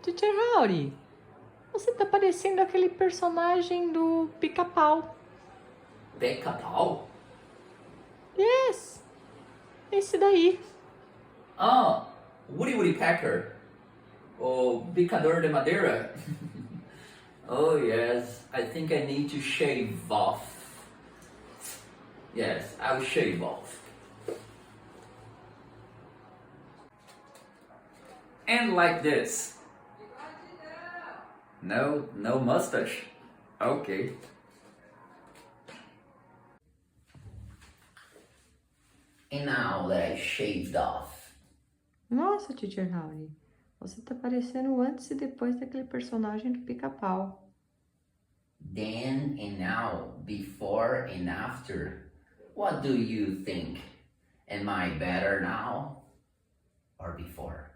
Teacher Howdy, você tá parecendo aquele personagem do Pica-Pau. Pica-pau? Yes, esse daí. Ah, Woody Woodpecker. O picador de madeira. Oh yes, I think I need to shave off. Yes, I'll shave off. And like this. No mustache. Okay. And now that I shaved off. Nossa, Teacher Howdy, você tá parecendo antes e depois daquele personagem do Pica-Pau. Then and now, before and after. What do you think? Am I better now or before?